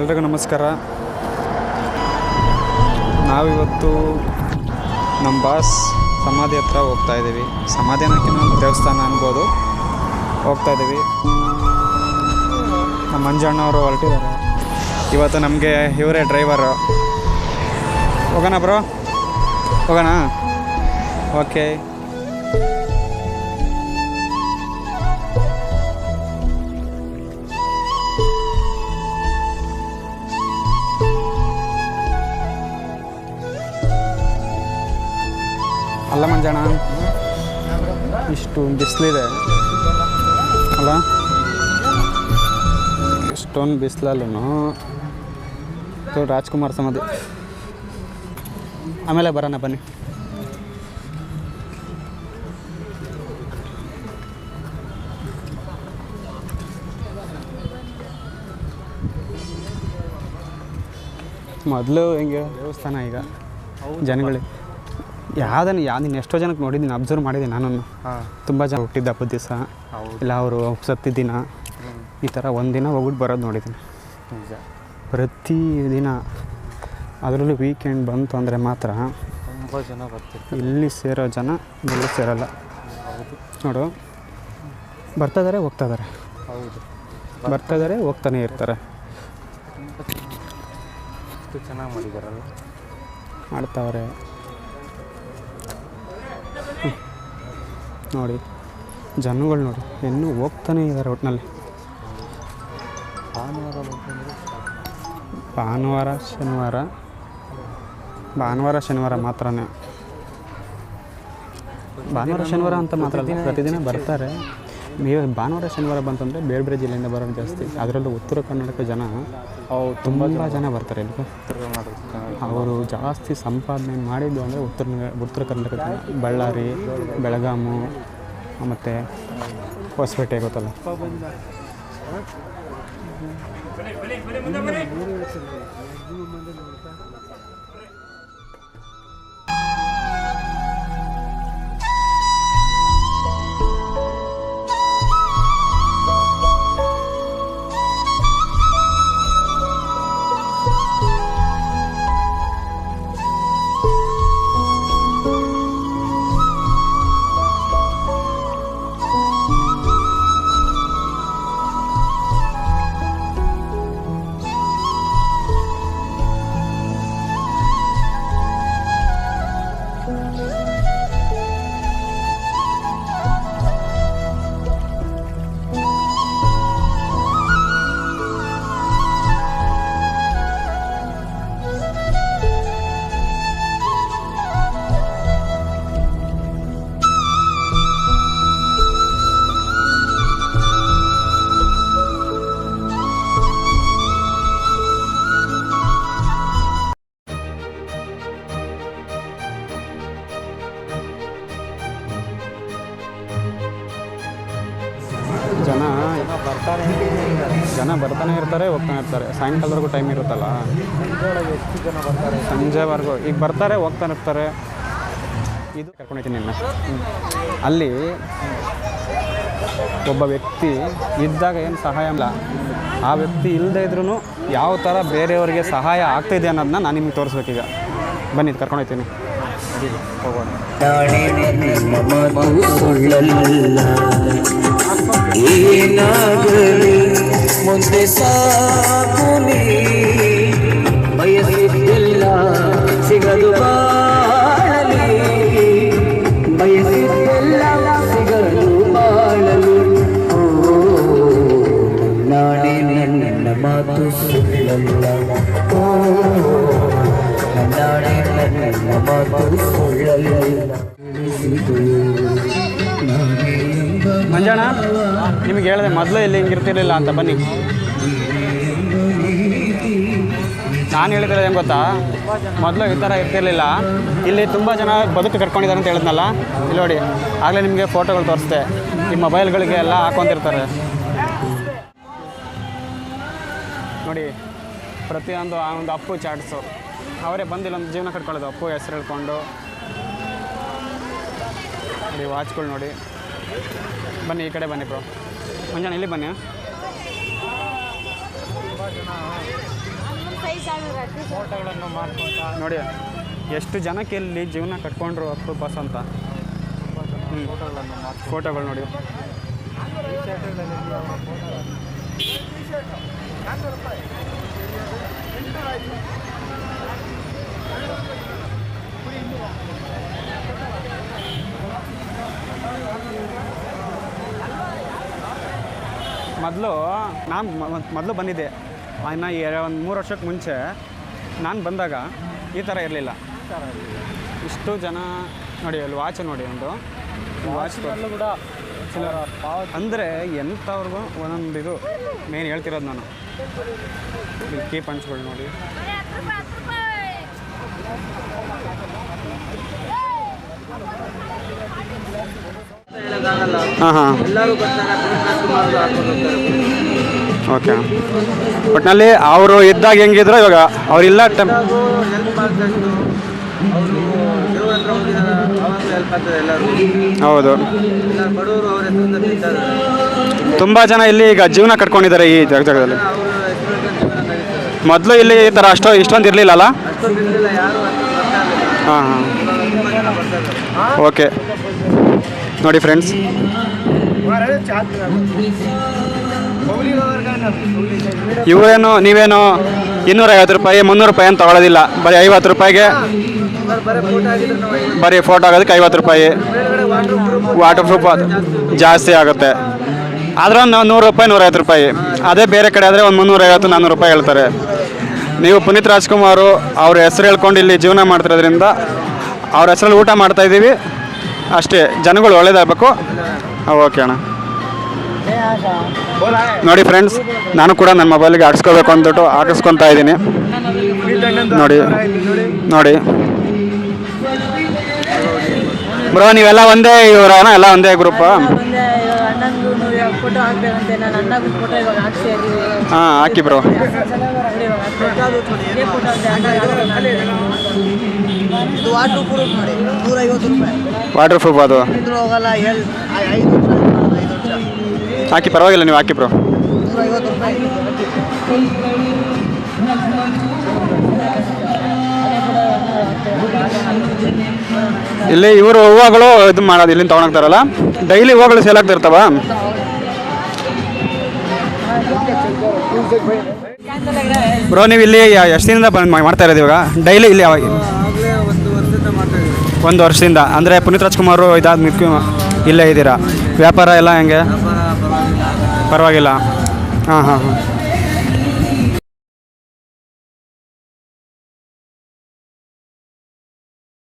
ಎಲ್ರಿಗೂ ನಮಸ್ಕಾರ. ನಾವಿವತ್ತು ನಮ್ಮ ಬಾಸ್ ಸಮಾಧಿ ಹತ್ರ ಹೋಗ್ತಾಯಿದ್ದೀವಿ. ಸಮಾಧಿ ಅನ್ನೋಕ್ಕಿಂತ ಒಂದು ದೇವಸ್ಥಾನ ಅನ್ಬೋದು. ಹೋಗ್ತಾಯಿದ್ದೀವಿ. ನಮ್ಮ ಮಂಜಣ್ಣವರು ಹೊರಟಿದ್ದಾರೆ. ಇವತ್ತು ನಮಗೆ ಇವರೇ ಡ್ರೈವರು. ಹೋಗೋಣ ಬ್ರೋ, ಹೋಗೋಣ. ಓಕೆ. ಅಲ್ಲ ಮಂಜಣ್ಣ, ಇಷ್ಟು ಬಿಸಿಲಿದೆ ಅಲ್ಲ, ಇಷ್ಟೊಂದು ಬಿಸಿಲಲ್ಲೂ ರಾಜ್ಕುಮಾರ್ ಸಮಾಧಿ. ಆಮೇಲೆ ಬರೋಣ ಬನ್ನಿ. ಮೊದಲು ಹಿಂಗೆ ದೇವಸ್ಥಾನ, ಈಗ ಜನಗಳು ನೀನು ಎಷ್ಟೋ ಜನಕ್ಕೆ ನೋಡಿದ್ದೀನಿ, ಅಬ್ಸರ್ವ್ ಮಾಡಿದ್ದೀನಿ ನಾನು. ತುಂಬ ಜನ ಹುಟ್ಟಿದ ಹಬ್ಬದ ದಿವಸ ಇಲ್ಲ ಅವರು ಸತ್ತಿದ್ದಿನ ಈ ಥರ ಒಂದಿನ ಹೋಗ್ಬಿಟ್ಟು ಬರೋದು ನೋಡಿದ್ದೀನಿ ಪ್ರತಿದಿನ. ಅದರಲ್ಲೂ ವೀಕೆಂಡ್ ಬಂತು ಅಂದರೆ ಮಾತ್ರ ತುಂಬ ಜನ ಬರ್ತಿರ್ತಾರೆ. ಇಲ್ಲಿ ಸೇರೋ ಜನ ಇಲ್ಲಿ ಸೇರೋಲ್ಲ. ನೋಡು, ಬರ್ತಾಯಿದ್ದಾರೆ ಹೋಗ್ತಾಯಿದ್ದಾರೆ, ಹೌದು, ಬರ್ತಾಯಿದ್ದಾರೆ ಹೋಗ್ತಾನೆ ಇರ್ತಾರೆ. ಎಷ್ಟು ಚೆನ್ನಾಗಿ ಮಾಡಿದಾರಲ್ಲ, ಮಾಡ್ತಾವ್ರೆ ನೋಡಿ. ಜನಗಳು ನೋಡಿ ಇನ್ನೂ ಹೋಗ್ತಾನೆ ಇದ್ದಾರೆ ಒಟ್ಟಿನಲ್ಲಿ. ಭಾನುವಾರ ಶನಿವಾರ ಮಾತ್ರನೇ. ಭಾನುವಾರ ಶನಿವಾರ ಅಂತ ಮಾತ್ರ ಪ್ರತಿದಿನ ಬರ್ತಾರೆ. ನೀವು ಭಾನುವಾರ ಶನಿವಾರ ಬಂತಂದರೆ ಬೇರೆ ಬೇರೆ ಜಿಲ್ಲೆಯಿಂದ ಬರೋದು ಜಾಸ್ತಿ. ಅದರಲ್ಲೂ ಉತ್ತರ ಕರ್ನಾಟಕ ಜನ ತುಂಬ ಜನ ಬರ್ತಾರೆ ಇಲ್ಲಿ. ಅವರು ಜಾಸ್ತಿ ಸಂಪಾದನೆ ಮಾಡಿದ್ದು ಅಂದರೆ ಉತ್ತರ ಕರ್ನಾಟಕ ಜನ. ಬಳ್ಳಾರಿ, ಬೆಳಗಾಮು ಮತ್ತು ಹೊಸಪೇಟೆ ಗೊತ್ತಲ್ಲ. ಜನ ಬರ್ತಾನೆ ಇರ್ತಾರೆ, ಹೋಗ್ತಾನೆ ಇರ್ತಾರೆ. ಸಾಯಂಕಾಲದವರೆಗೂ ಟೈಮ್ ಇರುತ್ತಲ್ಲ, ಎಷ್ಟು ಜನ ಬರ್ತಾರೆ, ಸಂಜೆವರೆಗೂ ಈಗ ಬರ್ತಾರೆ ಹೋಗ್ತಾನೆ ಇರ್ತಾರೆ. ಇದು ಕರ್ಕೊಂಡಿದ್ದೀನಿ ನಿನ್ನ. ಅಲ್ಲಿ ಒಬ್ಬ ವ್ಯಕ್ತಿ ಇದ್ದಾಗ ಏನು ಸಹಾಯ ಇಲ್ಲ, ಆ ವ್ಯಕ್ತಿ ಇಲ್ಲದೇ ಇದ್ರೂ ಯಾವ ಥರ ಬೇರೆಯವರಿಗೆ ಸಹಾಯ ಆಗ್ತಾಯಿದೆ ಅನ್ನೋದನ್ನ ನಾನು ನಿಮಗೆ ತೋರಿಸ್ಬೇಕೀಗ. ಬನ್ನಿ, ಕರ್ಕೊಂಡೋಗ್ತೀನಿ. ಹೋಗೋಣ. ಏನಾಗಲಿ ಮುಂದೆ ಸಾಗುನಿ, ಬಯಸಿದ್ದೆಲ್ಲ ಸಿಗದು ಬಾಳಲಿ, ಬಯಸಿದ್ದೆಲ್ಲ ಸಿಗದು ಬಾಳಲು. ನಾಡಿ ನನ್ನ ಮಾತು ಸುಳ್ಳಲ್ಲ, ನಾಡಿ ನನ್ನ ಮಾತು ಸುಳ್ಳಲ್ಲ. ಮಂಜಣ್ಣ, ನಿಮಗೆ ಹೇಳಿದೆ ಮೊದಲು ಇಲ್ಲಿ ಹಿಂಗಿರ್ತಿರ್ಲಿಲ್ಲ ಅಂತ. ಬನ್ನಿ, ನಾನು ಹೇಳಿದ್ರೆ ಏನು ಗೊತ್ತಾ, ಮೊದಲು ಈ ಥರ ಇರ್ತಿರ್ಲಿಲ್ಲ. ಇಲ್ಲಿ ತುಂಬ ಜನ ಬದುಕು ಕಟ್ಕೊಂಡಿದ್ದಾರೆ ಅಂತ ಹೇಳಿದ್ನಲ್ಲ. ಇಲ್ಲಿ ನೋಡಿ, ಆಗಲೇ ನಿಮಗೆ ಫೋಟೋಗಳು ತೋರಿಸ್ದೆ. ಈ ಮೊಬೈಲ್ಗಳಿಗೆ ಎಲ್ಲ ಹಾಕ್ಕೊಂಡಿರ್ತಾರೆ ನೋಡಿ. ಪ್ರತಿಯೊಂದು ಆ ಒಂದು ಅಪ್ಪು ಚಾಟ್ಸು ಅವರೇ ಬಂದು ಇಲ್ಲೊಂದು ಜೀವನ ಕಟ್ಕೊಳ್ಳೋದು. ಅಪ್ಪು ಹೆಸರು ಹೇಳ್ಕೊಂಡು ನೋಡಿ. ವಾಚ್ಗಳು ನೋಡಿ. ಬನ್ನಿ, ಈ ಕಡೆ ಬನ್ನಿ ಬ್ರೋ. ಮಂಜಣ್ಣ ಇಲ್ಲಿ ಬನ್ನಿ. ಫೋಟೋಗಳನ್ನು ಮಾಡ್ಕೊತ ನೋಡಿ ಎಷ್ಟು ಜನಕ್ಕೆ ಇಲ್ಲಿ ಜೀವನ ಕಟ್ಕೊಂಡ್ರು ಅಪ್ರೂಪಾಸ್ ಅಂತ. ಫೋಟೋಗಳನ್ನು ಫೋಟೋಗಳು ನೋಡಿ. ಮೊದಲು ಬಂದಿದ್ದೆ ಇನ್ನು ಒಂದು 3 ವರ್ಷಕ್ಕೆ ಮುಂಚೆ ನಾನು ಬಂದಾಗ ಈ ಥರ ಇರಲಿಲ್ಲ. ಇಷ್ಟು ಜನ ನೋಡಿ. ಅಲ್ಲಿ ವಾಚ್ ನೋಡಿ, ಒಂದು ವಾಚ್ ಕೂಡ ಅಂದರೆ ಎಂಥವ್ರಿಗೂ ಒಂದೊಂದು ಇದು ಮೇನ್ ಹೇಳ್ತಿರೋದು ನಾನು. ಕೀ ಪಂಚ್ಗಳು ನೋಡಿ. ಹಾಂ ಹಾಂ ಓಕೆ. ಒಟ್ಟಿನಲ್ಲಿ ಅವರು ಇದ್ದಾಗ ಹೆಂಗಿದ್ರು ಇವಾಗ ಅವರಿಲ್ಲ ಟೈಮ್ ಹೌದು. ತುಂಬ ಜನ ಇಲ್ಲಿ ಈಗ ಜೀವನ ಕಟ್ಕೊಂಡಿದ್ದಾರೆ ಈ ಜಾಗದಲ್ಲಿ. ಮೊದಲು ಇಲ್ಲಿ ಈ ಥರ ಇಷ್ಟೊಂದು ಇರಲಿಲ್ಲಲ್ಲ. ಹಾಂ ಹಾಂ ಓಕೆ. ನೋಡಿ ಫ್ರೆಂಡ್ಸ್, ಇವರೇನು ನೀವೇನು 250 ರೂಪಾಯಿ 300 ರೂಪಾಯಿ ಅಂತ ತಗೊಳ್ಳೋದಿಲ್ಲ. ಬರೀ 50 ರೂಪಾಯಿಗೆ ಬರೀ ಫೋಟೋ ಆಗೋದಕ್ಕೆ 50 ರೂಪಾಯಿ. ವಾಟರ್ ಪ್ರೂಫ್ ಜಾಸ್ತಿ ಆಗುತ್ತೆ. ಆದರೆ ಒಂದು 100 ರೂಪಾಯಿ 150 ರೂಪಾಯಿ. ಅದೇ ಬೇರೆ ಕಡೆ ಆದರೆ ಒಂದು 350 400 ರೂಪಾಯಿ ಹೇಳ್ತಾರೆ. ನೀವು ಪುನೀತ್ ರಾಜ್ಕುಮಾರು ಅವ್ರ ಹೆಸರು ಹೇಳ್ಕೊಂಡು ಇಲ್ಲಿ ಜೀವನ ಮಾಡ್ತಿರೋದ್ರಿಂದ ಅವ್ರ ಹೆಸರಲ್ಲಿ ಊಟ ಮಾಡ್ತಾಯಿದ್ದೀವಿ ಅಷ್ಟೇ. ಜನಗಳು ಒಳ್ಳೇದಾಗಬೇಕು. ಓಕೆ ಅಣ್ಣ. ನೋಡಿ ಫ್ರೆಂಡ್ಸ್, ನಾನು ಕೂಡ ನನ್ನ ಮೊಬೈಲಿಗೆ ಹಾಕ್ಸ್ಕೋಬೇಕು ಅಂದ್ಬಿಟ್ಟು ಹಾಕಿಸ್ಕೊತಾ ಇದ್ದೀನಿ. ನೋಡಿ ನೋಡಿ ಬ್ರೋ, ನೀವೆಲ್ಲ ಒಂದೇ ಇವರನ? ಎಲ್ಲ ಒಂದೇ ಗ್ರೂಪಾ? ಹಾಂ ಹಾಕಿ ಬ್ರೋ. ವಾಟರ್ ಪ್ರೂಫ್ ಅದು ಹಾಕಿ, ಪರವಾಗಿಲ್ಲ ನೀವು ಹಾಕಿ ಬ್ರೋ. ಇಲ್ಲಿ ಇವರು ಹೂವುಗಳು ಇದು ಮಾಡೋದು ಇಲ್ಲಿಂದ ತೊಗೊಂಡೋಗ್ತಾರಲ್ಲ. ಡೈಲಿ ಹೂವುಗಳು ಸೇಲ್ ಆಗ್ತಿರ್ತಾವ? ಬ್ರೋ, ನೀವು ಇಲ್ಲಿ ಎಷ್ಟು ದಿನದಿಂದ ಮಾಡ್ತಾ ಇರೋದು ಇವಾಗ ಡೈಲಿ ಇಲ್ಲಿ? ಯಾವಾಗ? 1 ವರ್ಷದಿಂದ. ಅಂದರೆ ಪುನೀತ್ ರಾಜ್ಕುಮಾರ್ ಇದಾದ ಇಲ್ಲೇ ಇದ್ದೀರಾ? ವ್ಯಾಪಾರ ಎಲ್ಲ ಹೆಂಗೆ? ಪರವಾಗಿಲ್ಲ. ಹಾಂ ಹಾಂ ಹಾಂ